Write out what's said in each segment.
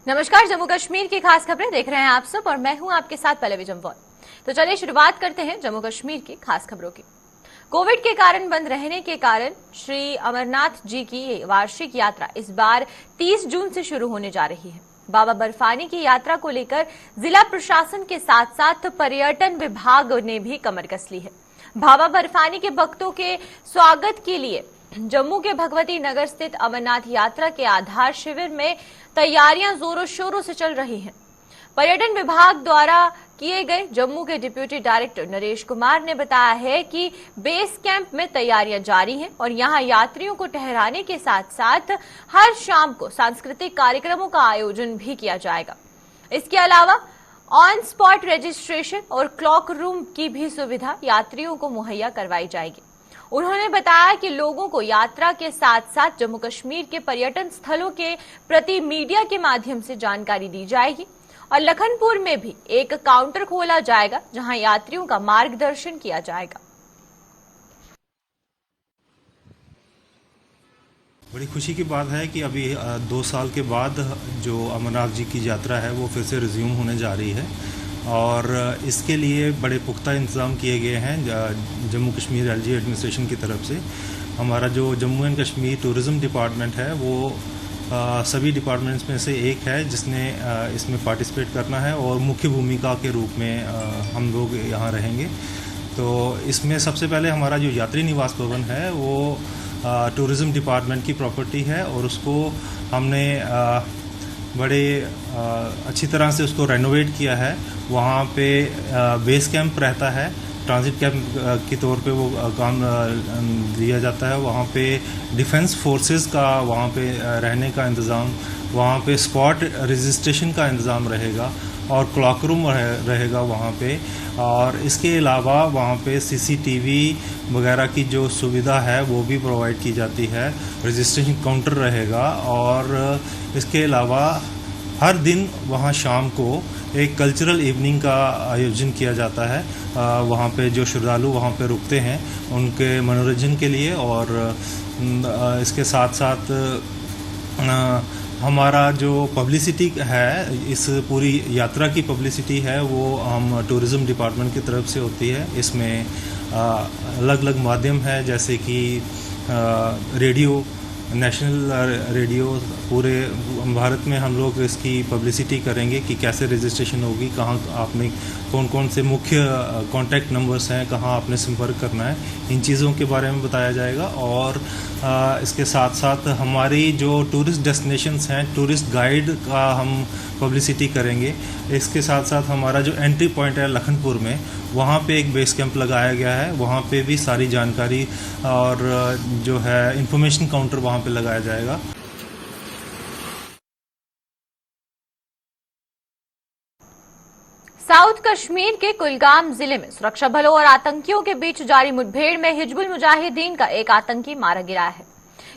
नमस्कार, जम्मू कश्मीर की खास खबरें देख रहे हैं आप सब और मैं हूं आपके साथ पल्लवी जम्वाल। तो चलिए शुरुआत करते हैं जम्मू कश्मीर की खास खबरों की। कोविड के कारण बंद रहने के कारण श्री अमरनाथ जी की वार्षिक यात्रा इस बार 30 जून से शुरू होने जा रही है। बाबा बर्फानी की यात्रा को लेकर जिला प्रशासन के साथ साथ पर्यटन विभाग ने भी कमर कस ली है। बाबा बर्फानी के भक्तों के स्वागत के लिए जम्मू के भगवती नगर स्थित अमरनाथ यात्रा के आधार शिविर में तैयारियां जोरों शोरों से चल रही हैं। पर्यटन विभाग द्वारा किए गए जम्मू के डिप्टी डायरेक्टर नरेश कुमार ने बताया है कि बेस कैंप में तैयारियां जारी हैं और यहां यात्रियों को ठहराने के साथ साथ हर शाम को सांस्कृतिक कार्यक्रमों का आयोजन भी किया जाएगा। इसके अलावा ऑन स्पॉट रजिस्ट्रेशन और क्लॉक रूम की भी सुविधा यात्रियों को मुहैया करवाई जाएगी। उन्होंने बताया कि लोगों को यात्रा के साथ साथ जम्मू कश्मीर के पर्यटन स्थलों के प्रति मीडिया के माध्यम से जानकारी दी जाएगी और लखनपुर में भी एक काउंटर खोला जाएगा जहां यात्रियों का मार्गदर्शन किया जाएगा। बड़ी खुशी की बात है कि अभी 2 साल के बाद जो अमरनाथ जी की यात्रा है वो फिर से रिज्यूम होने जा रही है और इसके लिए बड़े पुख्ता इंतज़ाम किए गए हैं जम्मू कश्मीर एलजी एडमिनिस्ट्रेशन की तरफ से। हमारा जो Jammu and Kashmir tourism department है वो सभी डिपार्टमेंट्स में से एक है जिसने इसमें पार्टिसिपेट करना है और मुख्य भूमिका के रूप में हम लोग यहाँ रहेंगे। तो इसमें सबसे पहले हमारा जो यात्री निवास भवन है वो टूरिज़्म डिपार्टमेंट की प्रॉपर्टी है और उसको हमने बड़े अच्छी तरह से उसको रेनोवेट किया है। वहाँ पे बेस कैंप रहता है, ट्रांजिट कैंप के तौर पे वो काम दिया जाता है। वहाँ पे डिफेंस फोर्सेस का वहाँ पे रहने का इंतज़ाम, वहाँ पे स्पॉट रजिस्ट्रेशन का इंतज़ाम रहेगा और क्लॉक रूम रहेगा वहाँ पे। और इसके अलावा वहाँ पे सीसीटीवी वगैरह की जो सुविधा है वो भी प्रोवाइड की जाती है। रजिस्ट्रेशन काउंटर रहेगा और इसके अलावा हर दिन वहाँ शाम को एक कल्चरल इवनिंग का आयोजन किया जाता है। वहाँ पे जो श्रद्धालु वहाँ पे रुकते हैं उनके मनोरंजन के लिए और इसके साथ साथ हमारा जो पब्लिसिटी है, इस पूरी यात्रा की पब्लिसिटी है वो हम टूरिज़्म डिपार्टमेंट की तरफ से होती है। इसमें अलग अलग माध्यम है जैसे कि रेडियो, नेशनल रेडियो, पूरे भारत में हम लोग इसकी पब्लिसिटी करेंगे कि कैसे रजिस्ट्रेशन होगी, कहाँ आपने कौन कौन से मुख्य कॉन्टैक्ट नंबर्स हैं, कहाँ आपने संपर्क करना है, इन चीज़ों के बारे में बताया जाएगा। और इसके साथ साथ हमारी जो टूरिस्ट डेस्टिनेशंस हैं, टूरिस्ट गाइड का हम पब्लिसिटी करेंगे। इसके साथ साथ हमारा जो एंट्री पॉइंट है लखनपुर में, वहाँ पे एक बेस कैंप लगाया गया है। वहाँ पे भी सारी जानकारी और जो है इंफॉर्मेशन काउंटर वहाँ पे लगाया जाएगा। साउथ कश्मीर के कुलगाम जिले में सुरक्षा बलों और आतंकियों के बीच जारी मुठभेड़ में हिजबुल मुजाहिदीन का एक आतंकी मारा गिरा है।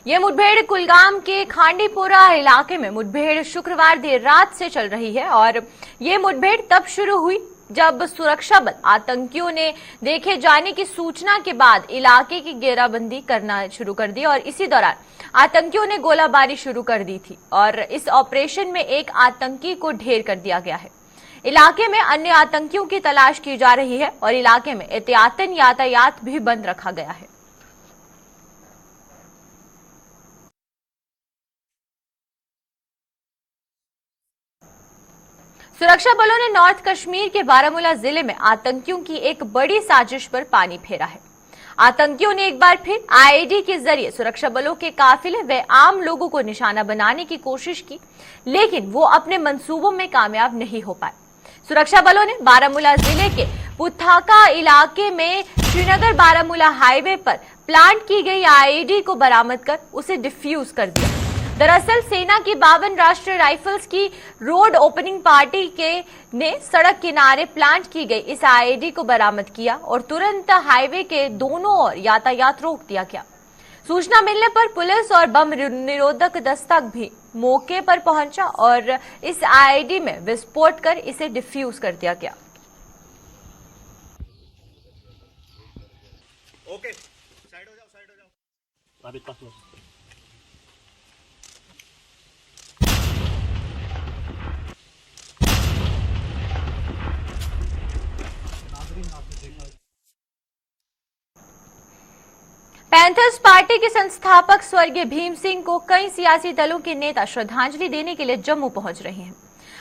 यह मुठभेड़ कुलगाम के खांडीपोरा इलाके में मुठभेड़ शुक्रवार देर रात से चल रही है और ये मुठभेड़ तब शुरू हुई जब सुरक्षा बल आतंकियों ने देखे जाने की सूचना के बाद इलाके की घेराबंदी करना शुरू कर दी और इसी दौरान आतंकियों ने गोलाबारी शुरू कर दी थी और इस ऑपरेशन में एक आतंकी को ढेर कर दिया गया है। इलाके में अन्य आतंकियों की तलाश की जा रही है और इलाके में एहतियातन यातायात भी बंद रखा गया है। सुरक्षा बलों ने नॉर्थ कश्मीर के बारामूला जिले में आतंकियों की एक बड़ी साजिश पर पानी फेरा है। आतंकियों ने एक बार फिर आईईडी के जरिए सुरक्षा बलों के काफिले व आम लोगों को निशाना बनाने की कोशिश की, लेकिन वो अपने मंसूबों में कामयाब नहीं हो पाए। सुरक्षा बलों ने बारामूला जिले के पुथाका इलाके में श्रीनगर बारामूला हाईवे पर प्लांट की गई आईईडी को बरामद कर उसे डिफ्यूज कर दिया। दरअसल सेना की 52 राष्ट्रीय राइफल्स की रोड ओपनिंग पार्टी ने सड़क किनारे प्लांट की गई इस आईईडी को बरामद किया और तुरंत हाईवे के दोनों ओर यातायात रोक दिया गया। सूचना मिलने पर पुलिस और बम निरोधक दस्तक भी मौके पर पहुंचा और इस आईईडी में विस्फोट कर इसे डिफ्यूज कर दिया गया। ओके, साइड हो जाओ। पैंथर्स पार्टी के संस्थापक स्वर्गीय भीम सिंह को कई सियासी दलों के नेता श्रद्धांजलि देने के लिए जम्मू पहुंच रहे हैं।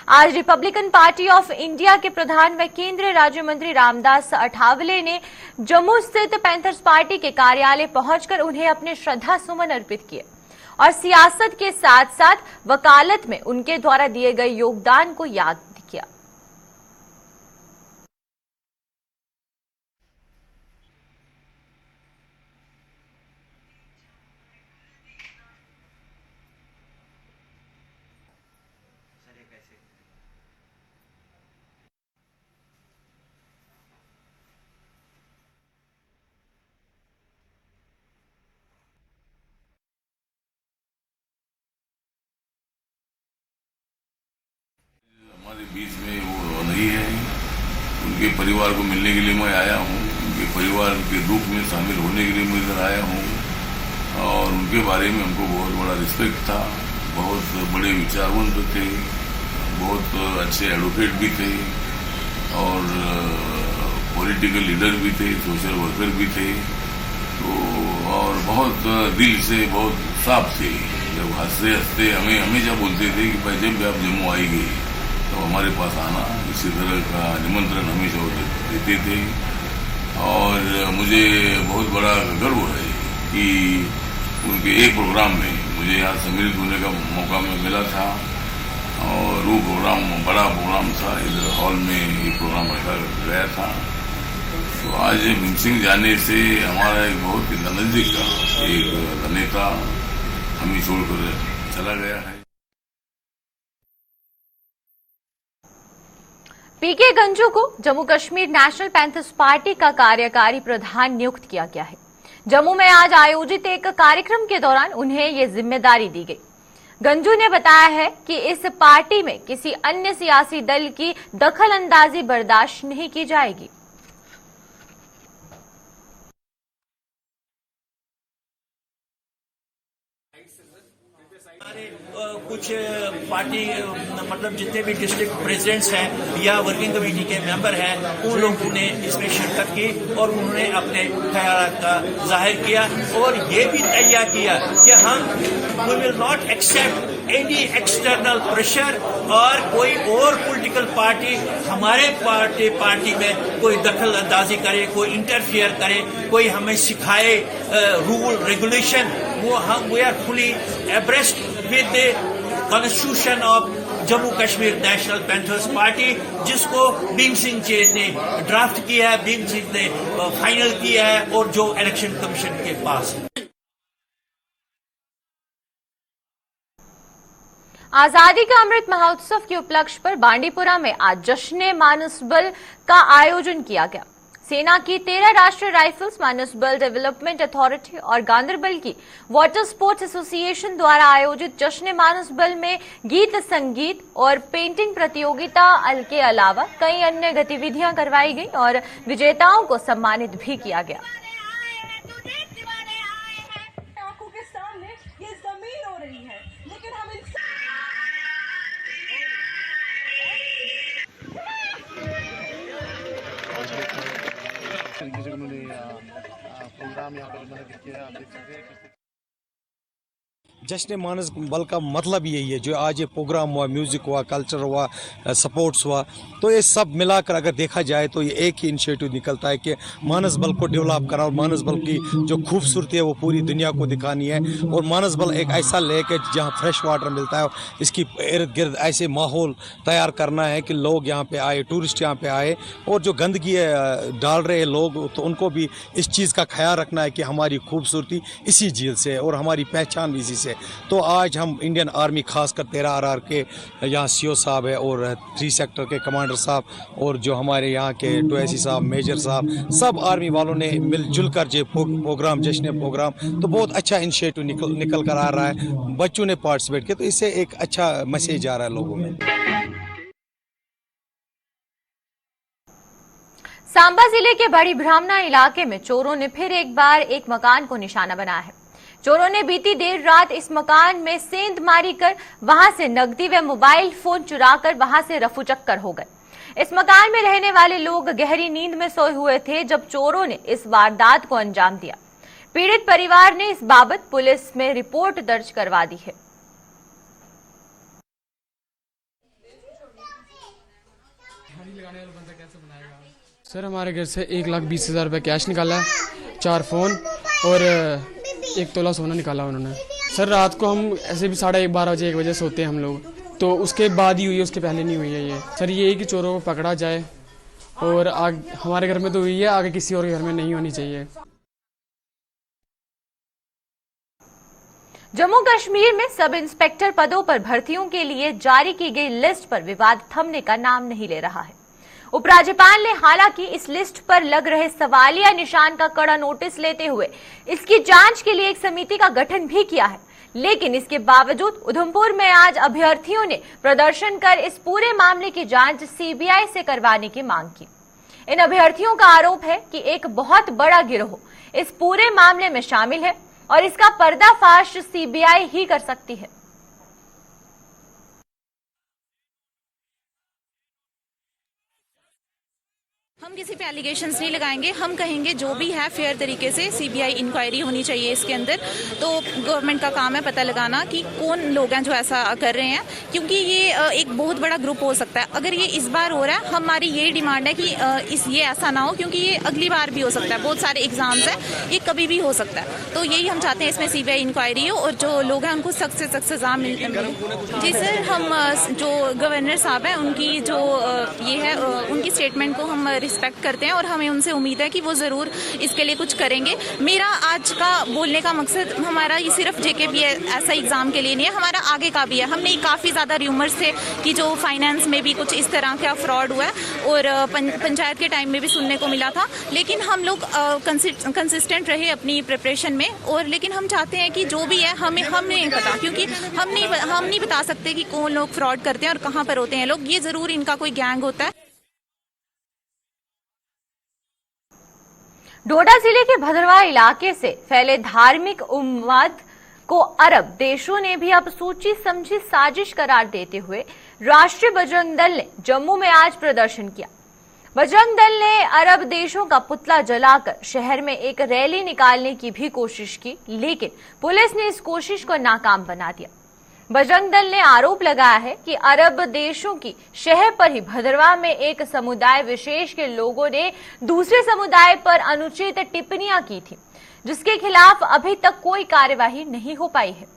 आज रिपब्लिकन पार्टी ऑफ इंडिया के प्रधान व केंद्रीय राज्य मंत्री रामदास अठावले ने जम्मू स्थित पैंथर्स पार्टी के कार्यालय पहुंचकर उन्हें अपने श्रद्धा सुमन अर्पित किए और सियासत के साथ साथ वकालत में उनके द्वारा दिए गए योगदान को याद किया। हमारे बीच में वो नहीं है। उनके परिवार को मिलने के लिए मैं आया हूँ, उनके परिवार के दुख में शामिल होने के लिए मैं इधर आया हूँ और उनके बारे में हमको बहुत बड़ा रिस्पेक्ट था। बहुत बड़े विचारवंत थे, बहुत अच्छे एडवोकेट भी थे और पॉलिटिकल लीडर भी थे, सोशल वर्कर भी थे, तो और बहुत दिल से बहुत साफ थे। जब हंसते हंसते हमें हमेशा बोलते थे कि भाई जब भी आप जम्मू आएंगे तो हमारे पास आना, इसी तरह का निमंत्रण हमेशा वो देते थे। और मुझे बहुत बड़ा गर्व है कि उनके एक प्रोग्राम में मुझे यहाँ सम्मिलित होने का मौका मिला था और वो प्रोग्राम बड़ा प्रोग्राम था, इधर हॉल में ये प्रोग्राम रखा गया था। तो आज भीम सिंह जाने से हमारा एक बहुत ही नजदीक का एक नेता हमें छोड़कर चला गया है। पीके गंजू को जम्मू कश्मीर नेशनल पैंथर्स पार्टी का कार्यकारी प्रधान नियुक्त किया गया है। जम्मू में आज आयोजित एक कार्यक्रम के दौरान उन्हें ये जिम्मेदारी दी गई। गंजू ने बताया है कि इस पार्टी में किसी अन्य सियासी दल की दखलंदाजी बर्दाश्त नहीं की जाएगी। कुछ पार्टी मतलब जितने भी डिस्ट्रिक्ट प्रेसिडेंट्स हैं या वर्किंग कमेटी के मेंबर हैं, उन लोगों ने इसमें शिरकत की और उन्होंने अपने ख्याल का जाहिर किया और ये भी तय किया कि हम we will not accept any external pressure और कोई और पॉलिटिकल पार्टी हमारे पार्टी में कोई दखल अंदाजी करे, कोई इंटरफियर करे, कोई हमें सिखाए रूल रेगुलेशन, वो हम we are fully abreast with the constitution of Jammu Kashmir National Panthers Party, जिसको भीम सिंह जी ने ड्राफ्ट किया है, भीम सिंह ने फाइनल किया है और जो इलेक्शन कमीशन के पास है। आजादी का अमृत महोत्सव के उपलक्ष्य पर बांडीपुरा में आज जश्न मानसबल का आयोजन किया गया। सेना की 13 राष्ट्रीय राइफल्स, मानसबल डेवलपमेंट अथॉरिटी और गांधरबल की वाटर स्पोर्ट्स एसोसिएशन द्वारा आयोजित जश्न मानसबल में गीत संगीत और पेंटिंग प्रतियोगिता के अलावा कई अन्य गतिविधियां करवाई गई और विजेताओं को सम्मानित भी किया गया। आंखों के सामने ये जमीन हो रही है, लेकिन हम तरीके से उन्होंने प्रोग्राम यहाँ पर मैंने किया, आप देख सकते हैं। जश्न मानस बल का मतलब यही है, जो आज ये प्रोग्राम हुआ, म्यूज़िक हुआ, कल्चर हुआ, स्पोर्ट्स हुआ, तो ये सब मिलाकर अगर देखा जाए तो ये एक ही इनिशिएटिव निकलता है कि मानस बल को डेवलप करा और मानस बल की जो खूबसूरती है वो पूरी दुनिया को दिखानी है। और मानस बल एक ऐसा लेक है जहाँ फ्रेश वाटर मिलता है, इसकी इर्द गिर्द ऐसे माहौल तैयार करना है कि लोग यहाँ पे आए, टूरिस्ट यहाँ पे आए, और जो गंदगी डाल रहे हैं लोग, तो उनको भी इस चीज़ का ख्याल रखना है कि हमारी खूबसूरती इसी झील से है और हमारी पहचान भी इसी से। तो आज हम इंडियन आर्मी खासकर 13 RR के यहाँ CO साहब है और 3 सेक्टर के कमांडर साहब और जो हमारे यहाँ के 2SC साहब, मेजर साहब, सब आर्मी वालों ने मिलजुल कर जो प्रोग्राम, जश्न प्रोग्राम, तो बहुत अच्छा इनिशिएटिव निकल कर आ रहा है। बच्चों ने पार्टिसिपेट किया, तो इससे एक अच्छा मैसेज आ रहा है लोगों में। सांबा जिले के बड़ी ब्राह्मणा इलाके में चोरों ने फिर एक बार एक मकान को निशाना बनाया है। चोरों ने बीती देर रात इस मकान में सेंधमारी कर वहां से नकदी व मोबाइल फोन चुराकर वहां से रफूचक्कर हो गए। इस मकान में रहने वाले लोग गहरी नींद में सोए हुए थे जब चोरों ने इस वारदात को अंजाम दिया। पीड़ित परिवार ने इस बाबत पुलिस में रिपोर्ट दर्ज करवा दी है। सर हमारे घर से 1,20,000 रुपये कैश निकाला है, 4 फ़ोन और 1 तोला सोना निकाला उन्होंने। सर रात को हम ऐसे भी 12:30 बजे 1 बजे सोते हैं हम लोग, तो उसके बाद ही हुई है, उसके पहले नहीं हुई है ये। सर ये है कि चोरों को पकड़ा जाए और हमारे घर में तो हुई है, आगे किसी और के घर में नहीं होनी चाहिए। जम्मू कश्मीर में सब इंस्पेक्टर पदों पर भर्तियों के लिए जारी की गई लिस्ट पर विवाद थमने का नाम नहीं ले रहा है। उपराज्यपाल ने हालांकि इस लिस्ट पर लग रहे सवालिया निशान का कड़ा नोटिस लेते हुए इसकी जांच के लिए एक समिति का गठन भी किया है, लेकिन इसके बावजूद उधमपुर में आज अभ्यर्थियों ने प्रदर्शन कर इस पूरे मामले की जांच सीबीआई से करवाने की मांग की। इन अभ्यर्थियों का आरोप है कि एक बहुत बड़ा गिरोह इस पूरे मामले में शामिल है और इसका पर्दाफाश सीबीआई ही कर सकती है। हम किसी पे एलिगेशंस नहीं लगाएंगे, हम कहेंगे जो भी है फेयर तरीके से सीबीआई इंक्वायरी होनी चाहिए इसके अंदर। तो गवर्नमेंट का काम है पता लगाना कि कौन लोग हैं जो ऐसा कर रहे हैं, क्योंकि ये एक बहुत बड़ा ग्रुप हो सकता है। अगर ये इस बार हो रहा है, हमारी ये डिमांड है कि ये ऐसा ना हो, क्योंकि ये अगली बार भी हो सकता है। बहुत सारे एग्जाम्स हैं, ये कभी भी हो सकता है। तो यही हम चाहते हैं इसमें सीबीआई इंक्वायरी हो और जो लोग हैं उनको सख्त से सख्त सजा मिले। जी सर, हम जो गवर्नर साहब हैं उनकी जो ये है उनकी स्टेटमेंट को हम रिस्पेक्ट करते हैं और हमें उनसे उम्मीद है कि वो ज़रूर इसके लिए कुछ करेंगे। मेरा आज का बोलने का मकसद हमारा ये सिर्फ जेकेपी ऐसा एग्ज़ाम के लिए नहीं है, हमारा आगे का भी है। हमने काफ़ी ज़्यादा र्यूमर्स थे कि जो फाइनेंस में भी कुछ इस तरह का फ्रॉड हुआ है और पंचायत के टाइम में भी सुनने को मिला था, लेकिन हम लोग कंसिस्टेंट रहे अपनी प्रिपरेशन में। और लेकिन हम चाहते हैं कि जो भी है हमें नहीं पता, क्योंकि हम नहीं बता सकते कि कौन लोग फ्रॉड करते हैं और कहाँ पर होते हैं लोग। ये ज़रूर इनका कोई गैंग होता है। डोडा जिले के भद्रवाह इलाके से फैले धार्मिक उन्माद को अरब देशों ने भी अब सोची समझी साजिश करार देते हुए राष्ट्रीय बजरंग दल ने जम्मू में आज प्रदर्शन किया। बजरंग दल ने अरब देशों का पुतला जलाकर शहर में एक रैली निकालने की भी कोशिश की, लेकिन पुलिस ने इस कोशिश को नाकाम बना दिया। बजरंग दल ने आरोप लगाया है कि अरब देशों की शहर पर ही भद्रवाह में एक समुदाय विशेष के लोगों ने दूसरे समुदाय पर अनुचित टिप्पणियां की थी, जिसके खिलाफ अभी तक कोई कार्यवाही नहीं हो पाई है।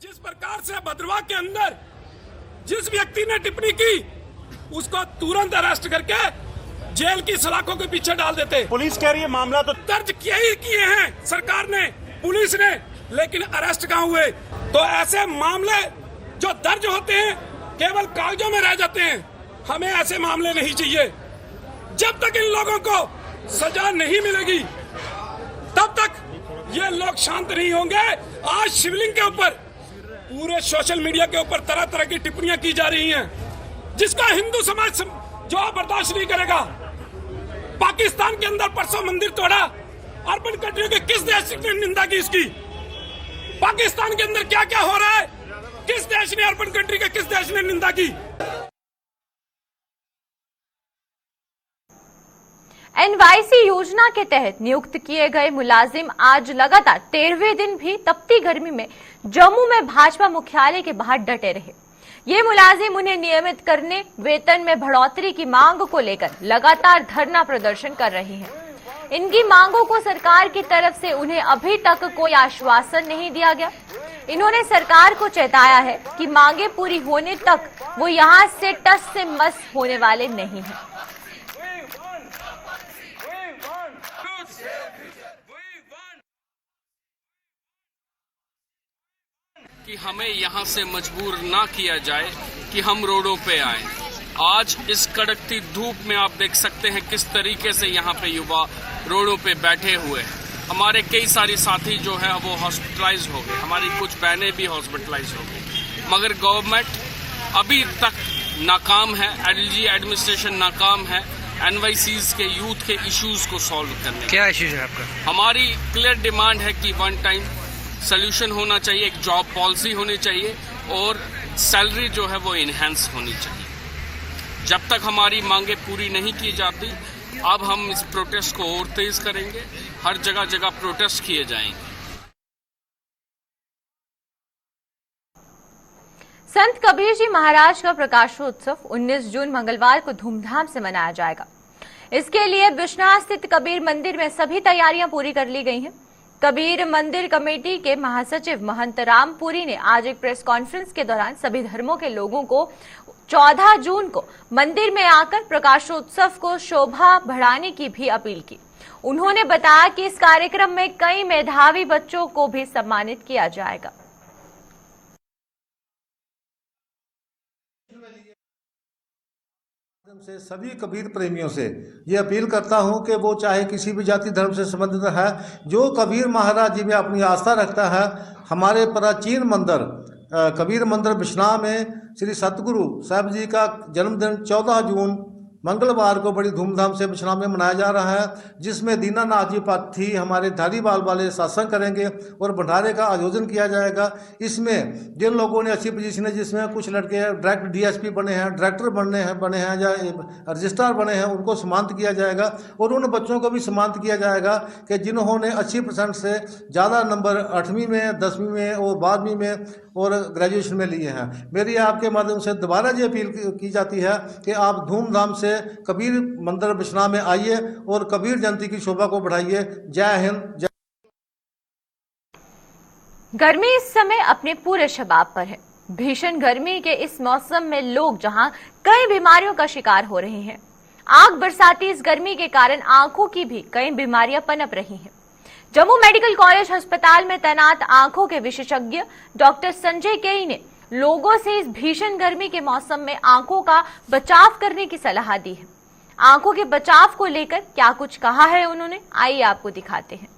जिस प्रकार से भद्रवाह के अंदर जिस व्यक्ति ने टिप्पणी की उसको तुरंत अरेस्ट करके जेल की सलाखों के पीछे डाल देते। पुलिस कह रही है मामला तो दर्ज किए हैं सरकार ने, पुलिस ने, लेकिन अरेस्ट कहाँ हुए? तो ऐसे मामले जो दर्ज होते हैं केवल कागजों में रह जाते हैं। हमें ऐसे मामले नहीं चाहिए। जब तक इन लोगों को सजा नहीं मिलेगी तब तक ये लोग शांत नहीं होंगे। आज शिवलिंग के ऊपर पूरे सोशल मीडिया के ऊपर तरह तरह की टिप्पणियां की जा रही हैं, जिसका हिंदू समाज जो बर्दाश्त नहीं करेगा। पाकिस्तान के अंदर परसों मंदिर तोड़ा, अर्बन कंट्रियों के किस देश ने निंदा की इसकी? पाकिस्तान के अंदर क्या क्या हो रहा है, किस देश ने, अर्बन कंट्री के किस देश ने निंदा की? एनवाईसी योजना के तहत नियुक्त किए गए मुलाजिम आज लगातार 13वें दिन भी तपती गर्मी में जम्मू में भाजपा मुख्यालय के बाहर डटे रहे। ये मुलाजिम उन्हें नियमित करने, वेतन में बढ़ोतरी की मांग को लेकर लगातार धरना प्रदर्शन कर रहे हैं। इनकी मांगों को सरकार की तरफ से उन्हें अभी तक कोई आश्वासन नहीं दिया गया। इन्होंने सरकार को चेताया है कि मांगे पूरी होने तक वो यहां से टस से मस होने वाले नहीं हैं। कि हमें यहाँ से मजबूर ना किया जाए कि हम रोडों पे आए। आज इस कड़कती धूप में आप देख सकते हैं किस तरीके से यहाँ पे युवा रोडों पे बैठे हुए हैं। हमारे कई सारे साथी जो है वो हॉस्पिटलाइज हो गए, हमारी कुछ बहनें भी हॉस्पिटलाइज हो गई, मगर गवर्नमेंट अभी तक नाकाम है, एडीजी एडमिनिस्ट्रेशन नाकाम है एनवाईसीज के यूथ के इश्यूज को सॉल्व करने। क्या इश्यूज है आपका? हमारी क्लियर डिमांड है कि वन टाइम सोल्यूशन होना चाहिए, एक जॉब पॉलिसी होनी चाहिए और सैलरी जो है वो इनहेंस होनी चाहिए। जब तक हमारी मांगे पूरी नहीं की जाती, अब हम इस प्रोटेस्ट को और तेज करेंगे, हर जगह जगह प्रोटेस्ट किए जाएंगे। संत कबीर जी महाराज का प्रकाशोत्सव 19 जून मंगलवार को धूमधाम से मनाया जाएगा। इसके लिए बिश्नाह स्थित कबीर मंदिर में सभी तैयारियां पूरी कर ली गई हैं। कबीर मंदिर कमेटी के महासचिव महंत रामपुरी ने आज एक प्रेस कॉन्फ्रेंस के दौरान सभी धर्मों के लोगों को 14 जून को मंदिर में आकर प्रकाशोत्सव को शोभा बढ़ाने की भी अपील की। उन्होंने बताया कि इस कार्यक्रम में कई मेधावी बच्चों को भी सम्मानित किया जाएगा। से सभी कबीर प्रेमियों से ये अपील करता हूं कि वो चाहे किसी भी जाति धर्म से संबंधित है, जो कबीर महाराज जी में अपनी आस्था रखता है, हमारे प्राचीन मंदिर कबीर मंदिर बिश्नाह में श्री सतगुरु साहब जी का जन्मदिन 14 जून मंगलवार को बड़ी धूमधाम से बिश्नाह में मनाया जा रहा है, जिसमें दीनानाथ जी पाठी हमारे धारीवाल वाले सत्संग करेंगे और भंडारे का आयोजन किया जाएगा। इसमें जिन लोगों ने अच्छी पोजीशन है, जिसमें कुछ लड़के डायरेक्ट डीएसपी बने हैं, डायरेक्टर बने हैं या रजिस्ट्रार बने हैं, उनको सम्मानित किया जाएगा। और उन बच्चों को भी सम्मानित किया जाएगा कि जिन्होंने 80% से ज़्यादा नंबर 8वीं में, 10वीं में और 12वीं में और ग्रेजुएशन में लिए हैं। मेरी आपके माध्यम से दोबारा ये अपील की जाती है कि आप धूमधाम से कबीर मंदिर बिश्नाह में आइए और कबीर जयंती की शोभा को बढ़ाइए। जय हिंद। गर्मी इस समय अपने पूरे शबाब पर है। भीषण गर्मी के इस मौसम में लोग जहां कई बीमारियों का शिकार हो रहे हैं, आग बरसाती इस गर्मी के कारण आंखों की भी कई बीमारियां पनप रही हैं। जम्मू मेडिकल कॉलेज अस्पताल में तैनात आंखों के विशेषज्ञ डॉक्टर संजय केई ने लोगों से इस भीषण गर्मी के मौसम में आंखों का बचाव करने की सलाह दी है। आंखों के बचाव को लेकर क्या कुछ कहा है उन्होंने, आइए आपको दिखाते हैं।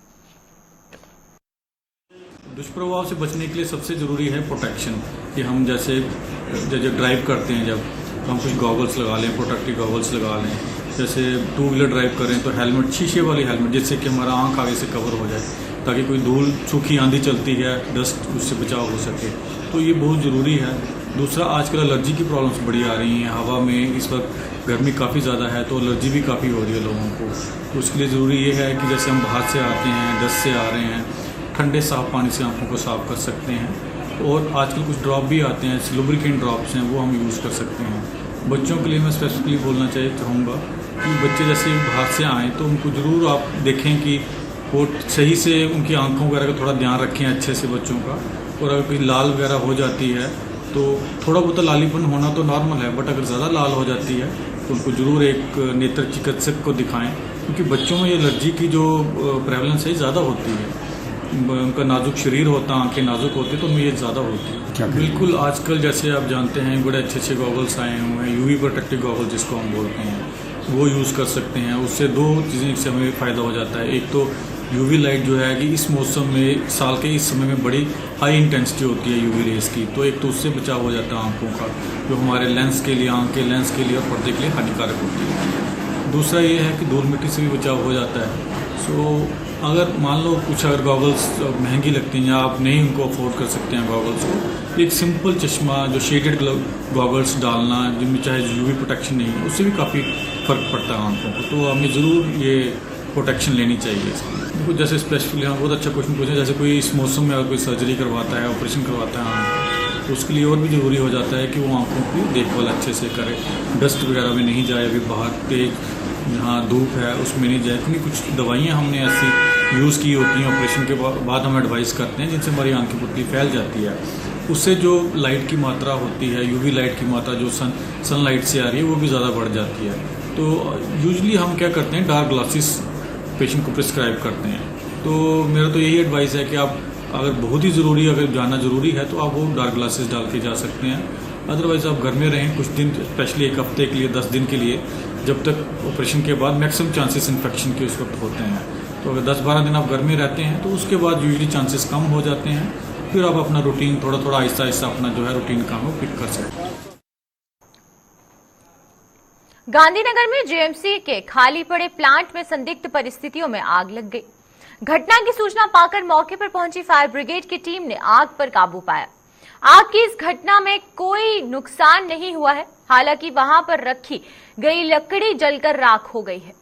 दुष्प्रभाव से बचने के लिए सबसे जरूरी है प्रोटेक्शन, कि हम जैसे जब ड्राइव करते हैं, जब हम कुछ गॉगल्स लगा लें, प्रोटेक्टिव गॉगल्स लगा लें। जैसे 2 व्हीलर ड्राइव करें तो हेलमेट, शीशे वाली हेलमेट, जिससे कि हमारा आंख आगे से कवर हो जाए, ताकि कोई धूल, सूखी आंधी चलती है, डस्ट, उससे बचाव हो सके। तो ये बहुत ज़रूरी है। दूसरा, आजकल एलर्जी की प्रॉब्लम्स बड़ी आ रही हैं। हवा में इस वक्त गर्मी काफ़ी ज़्यादा है, तो एलर्जी भी काफ़ी हो रही है लोगों को। तो उसके लिए ज़रूरी ये है कि जैसे हम बाहर से आते हैं, डस्ट से आ रहे हैं, ठंडे साफ़ पानी से आंखों को साफ़ कर सकते हैं। और आजकल कुछ ड्रॉप भी आते हैं, लुब्रिकेंट ड्रॉप्स हैं, वो हम यूज़ कर सकते हैं। बच्चों के लिए मैं स्पेसिफिकली बोलना चाहूँगा कि बच्चे जैसे बाहर से आएँ तो उनको ज़रूर आप देखें कि वो सही से उनकी आंखों वगैरह का थोड़ा ध्यान रखें अच्छे से बच्चों का। और अगर कोई लाल वगैरह हो जाती है तो थोड़ा बहुत लालीपन होना तो नॉर्मल है, बट अगर ज़्यादा लाल हो जाती है तो उनको ज़रूर एक नेत्र चिकित्सक को दिखाएं, क्योंकि बच्चों में ये एलर्जी की जो प्रेवलेंस है ज़्यादा होती है। उनका नाजुक शरीर होता है, आंखें नाजुक होती है, तो उनमें ये ज़्यादा होती है। बिल्कुल, आजकल जैसे आप जानते हैं बड़े अच्छे अच्छे गॉगल्स आए हुए हैं, यूवी प्रोटेक्टिव गॉगल जिसको हम बोलते हैं, वो यूज़ कर सकते हैं। उससे 2 चीज़ें से हमें फ़ायदा हो जाता है। एक तो यूवी लाइट जो है कि इस मौसम में, साल के इस समय में बड़ी हाई इंटेंसिटी होती है यूवी रेस की, तो एक तो उससे बचाव हो जाता है आंखों का, जो हमारे लेंस के लिए, आंख के लेंस के लिए और पर्दे के लिए हानिकारक होती है। दूसरा ये है कि धूल मिट्टी से भी बचाव हो जाता है। अगर मान लो कुछ अगर गॉगल्स महंगी लगती हैं या आप नहीं उनको अफोर्ड कर सकते हैं गॉगल्स को, एक सिंपल चश्मा जो शेडेड गॉगल्स डालना, जिनमें चाहे यूवी प्रोटेक्शन नहीं है, उससे भी काफ़ी फ़र्क पड़ता है आंखों को। तो हमें ज़रूर ये प्रोटेक्शन लेनी चाहिए इसकी। देखो, जैसे स्पेसिफिकली हम बहुत अच्छा क्वेश्चन पूछे, जैसे कोई इस मौसम में अगर कोई सर्जरी करवाता है, ऑपरेशन करवाता है आंख, तो उसके लिए और भी ज़रूरी हो जाता है कि वो आंखों की देखभाल अच्छे से करे, डस्ट वगैरह में नहीं जाए, अभी बाहर तेज जहाँ धूप है उसमें नहीं जाए, क्योंकि कुछ दवाइयाँ हमने ऐसी यूज़ की होती हैं ऑपरेशन के बाद हम एडवाइस करते हैं, जिनसे हमारी आंख की पुतली फैल जाती है। उससे जो लाइट की मात्रा होती है, यूवी लाइट की मात्रा जो सनलाइट से आ रही है, वो भी ज़्यादा बढ़ जाती है। तो यूजुअली हम क्या करते हैं, डार्क ग्लासेस पेशेंट को प्रिस्क्राइब करते हैं। तो मेरा तो यही एडवाइस है कि आप अगर बहुत ही ज़रूरी, अगर जाना ज़रूरी है तो आप वो डार्क ग्लासेस डाल के जा सकते हैं। अदरवाइज़ आप घर में रहें कुछ दिन, स्पेशली 1 हफ्ते के लिए, 10 दिन के लिए, जब तक ऑपरेशन के बाद मैक्सिमम चांसेस इन्फेक्शन के उस वक्त होते हैं। तो अगर 10-12 दिन आप घर में रहते हैं तो उसके बाद यूजुअली चांसेस कम हो जाते हैं। फिर आप अपना रूटीन थोड़ा थोड़ा आहिस्ता आहिस्ता अपना जो है रूटीन काम वो पिक कर सकते हैं। गांधीनगर में जेएमसी के खाली पड़े प्लांट में संदिग्ध परिस्थितियों में आग लग गई। घटना की सूचना पाकर मौके पर पहुंची फायर ब्रिगेड की टीम ने आग पर काबू पाया। आग की इस घटना में कोई नुकसान नहीं हुआ है, हालांकि वहां पर रखी गई लकड़ी जलकर राख हो गई है।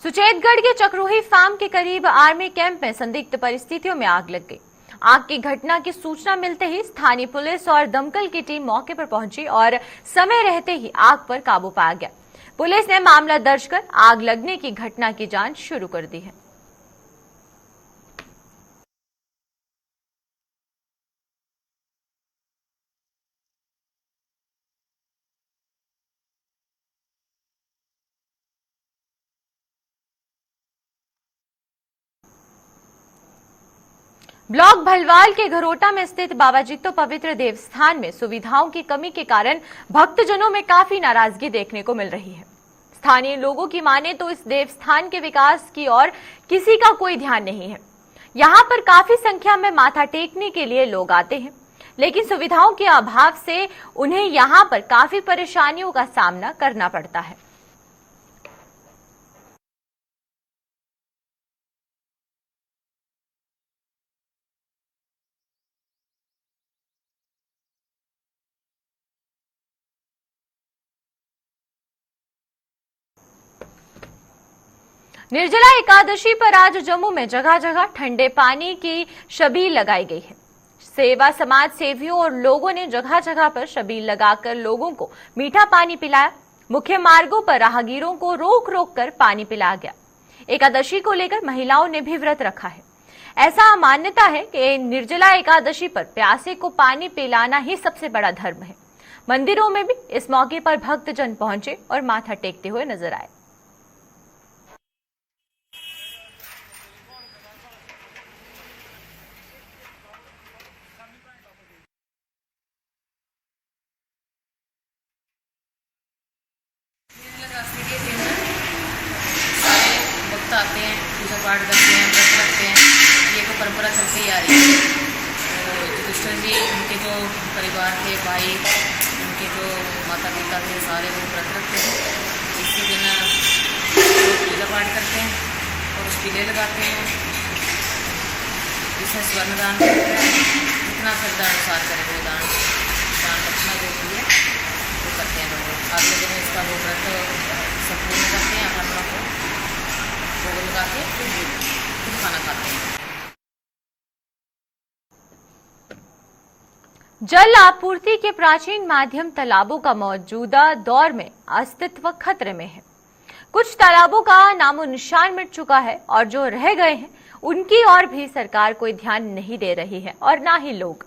सुचेतगढ़ के चक्रोही फार्म के करीब आर्मी कैंप में संदिग्ध परिस्थितियों में आग लग गई। आग की घटना की सूचना मिलते ही स्थानीय पुलिस और दमकल की टीम मौके पर पहुंची और समय रहते ही आग पर काबू पाया गया। पुलिस ने मामला दर्ज कर आग लगने की घटना की जांच शुरू कर दी है। ब्लॉक भलवाल के घरोटा में स्थित बाबा जित्तो पवित्र देवस्थान में सुविधाओं की कमी के कारण भक्तजनों में काफी नाराजगी देखने को मिल रही है। स्थानीय लोगों की माने तो इस देवस्थान के विकास की ओर किसी का कोई ध्यान नहीं है। यहाँ पर काफी संख्या में माथा टेकने के लिए लोग आते हैं, लेकिन सुविधाओं के अभाव से उन्हें यहाँ पर काफी परेशानियों का सामना करना पड़ता है। निर्जला एकादशी पर आज जम्मू में जगह जगह ठंडे पानी की शबील लगाई गई है। सेवा समाज सेवियों और लोगों ने जगह जगह पर शबील लगाकर लोगों को मीठा पानी पिलाया। मुख्य मार्गों पर राहगीरों को रोक रोक कर पानी पिलाया गया। एकादशी को लेकर महिलाओं ने भी व्रत रखा है। ऐसा मान्यता है कि निर्जला एकादशी पर प्यासे को पानी पिलाना ही सबसे बड़ा धर्म है। मंदिरों में भी इस मौके पर भक्तजन पहुंचे और माथा टेकते हुए नजर आए। आते हैं, पूजा पाठ करते हैं, व्रत रखते हैं। ये तो परंपरा चलती ही आ रही है। तो युधिष्ठिर जी, उनके जो परिवार थे, भाई, उनके जो माता पिता थे, सारे वो व्रत रखते हैं। इसी दिन पूजा पाठ करते हैं और टीले लगाते हैं। इसमें स्वर्ण दान करते हैं, जितना श्रद्धा अनुसार करें वो दान दक्षिणा जो होती है वो करते हैं लोग। अगले दिन इसका वो व्रत संपूर्ण करते हैं, अपना को भोग लगा के फिर खाना खाते हैं। जल आपूर्ति के प्राचीन माध्यम तालाबों का मौजूदा दौर में अस्तित्व खतरे में है। कुछ तालाबों का नामो निशान मिट चुका है और जो रह गए हैं उनकी ओर भी सरकार कोई ध्यान नहीं दे रही है और ना ही लोग।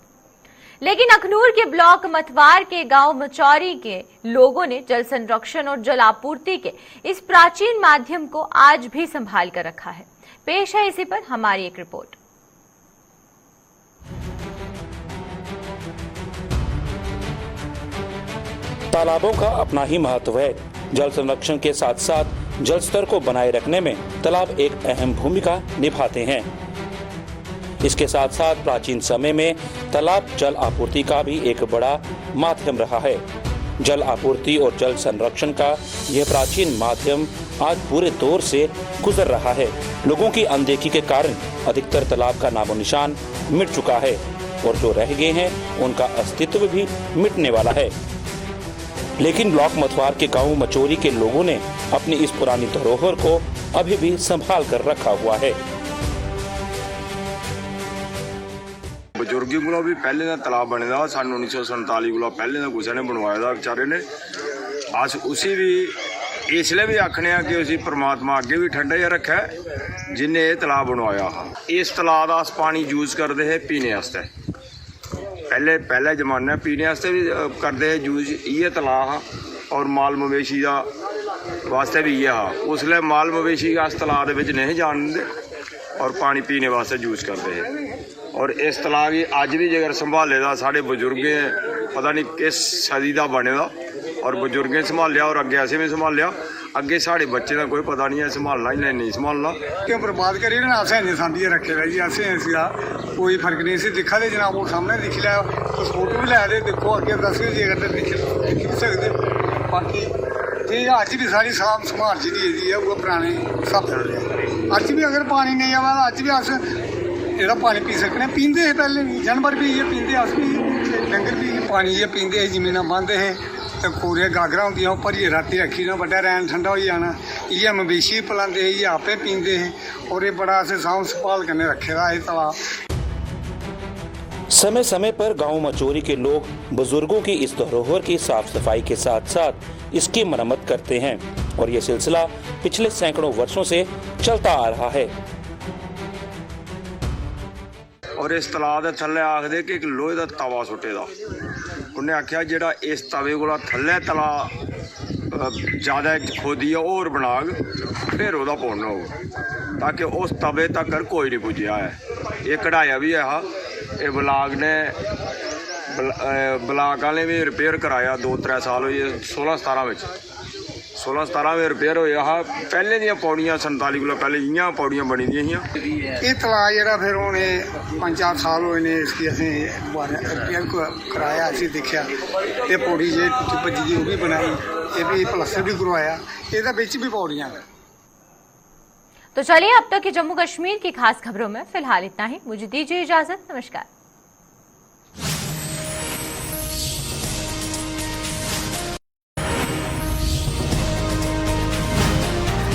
लेकिन अखनूर के ब्लॉक मतवार के गांव मचौरी के लोगों ने जल संरक्षण और जल आपूर्ति के इस प्राचीन माध्यम को आज भी संभाल कर रखा है। पेश है इसी पर हमारी एक रिपोर्ट। तालाबों का अपना ही महत्व है। जल संरक्षण के साथ साथ जल स्तर को बनाए रखने में तालाब एक अहम भूमिका निभाते हैं। इसके साथ साथ प्राचीन समय में तालाब जल आपूर्ति का भी एक बड़ा माध्यम रहा है। जल आपूर्ति और जल संरक्षण का यह प्राचीन माध्यम आज पूरे दौर से गुजर रहा है। लोगों की अनदेखी के कारण अधिकतर तालाब का नामो निशान मिट चुका है और जो रह गए हैं उनका अस्तित्व भी मिटने वाला है। लेकिन ब्लॉक मतवार के गांव मचौरी के लोगों ने अपनी इस पुरानी धरोहर को अभी भी संभाल कर रखा हुआ है। बजुर्गी को भी पहले का तालाब बने दा सन 1947 को पहले का किसी ने बनवाया था बेचारे ने। अस उसी भी इसलिए भी आखने कि उसी परमात्मा अगे भी ठंडा ही रखा है जिन्हें यह तालाब बनवाया। इस तालाब का अस पानी यूज करते हैं पीने वास्ते। पहले जमाने पीने वास्ते भी करते हैं यूज ये तालाब और माल मवेशी का वास्ते भी ये हा। उसले माल मवेशी अस तालाब के नहीं जान देंगे और पानी पीने वास्ते यूज करते हैं। और इस तालाब की अज भी जेकर संभाले दा साढ़े बजुर्ग पता नहीं किस सदी का बने दा और बजुर्गें संभालिया और अगे असें भी संभालिया। ਅੱਗੇ ਸਾਡੇ ਬੱਚੇ ਦਾ ਕੋਈ ਪਤਾ ਨਹੀਂ ਹੈ ਸੰਭਾਲਣਾ ਹੀ ਨਹੀਂ ਸੰਭਾਲਣਾ क्यों बर्बाद करिए ना असें नहीं सांभी रखे हुए जी असें इसका कोई फर्क नहीं इसे दिखा दे जनाब वो सामने दिख लिया उस फोटो भी लै दे देखो अगे दस भी जी अगर दिख सकते बाकी जी अज भी सारी साफ संभाल जी है वो पुराने हिसाब से अज भी अगर पानी नहीं आवा अज भी अस एह्दा पानी पी सकने पींदे हे पहले भी जानवर भी इ'यै पींदे अस भी डंगर भी पानी इ'यै पींदे हे जमीनां बांह्दे हे ते पूरे गागरां होंदियां ओह् भरियै रातीं रक्खी ना बड्डा रैन ठंडा होई जाना इ'यै मवेशी पलांदे हे इ'यै आपे पींदे हे और ये बड़ा असें साफ संभाल कन्नै रखे दा एह् तलाब। समय समय पर गांव मचोरी के लोग बुजुर्गों की इस धरोहर की साफ सफाई के साथ साथ इसकी मरम्मत करते हैं और ये सिलसिला पिछले सैकड़ों वर्षों से चलता आ रहा है। और इस तलाब के थल्ले आखदे कि एक लोहे का तवा सुट्टे दा उन्हें आख्या जेड़ा इस तवे कोला थल्ले तला ज़्यादा खोदिया और बनाग फिर ओह्दा पुन्न होग ताकि उस तवे तक कोई नहीं पुज्जिया है। ये कढ़ाया भी है ये ब्लाक ने ब्लाक वाले भी रिपेयर कराया 2-3 साल होई 16-17 में 16-17 में रिपेयर होया हा पहले दियां पौड़ियां 47 कोला पहले इ'यां पौड़ियां बनी दियां हियां। ये तलाब जेह्ड़ा फिर हून 5-4 साल होए ने इसकी असें रिपेयर कराया असें दिक्खेआ ये पौड़ी जे टुटी भज्जी दी ओह् भी बनाई ये भी प्लस्तर भी करवाया एह्दे बिच भी पौड़ियां। तो चलिए अब तक की जम्मू कश्मीर की खास खबरों में फिलहाल इतना ही। मुझे दीजिए इजाजत। नमस्कार।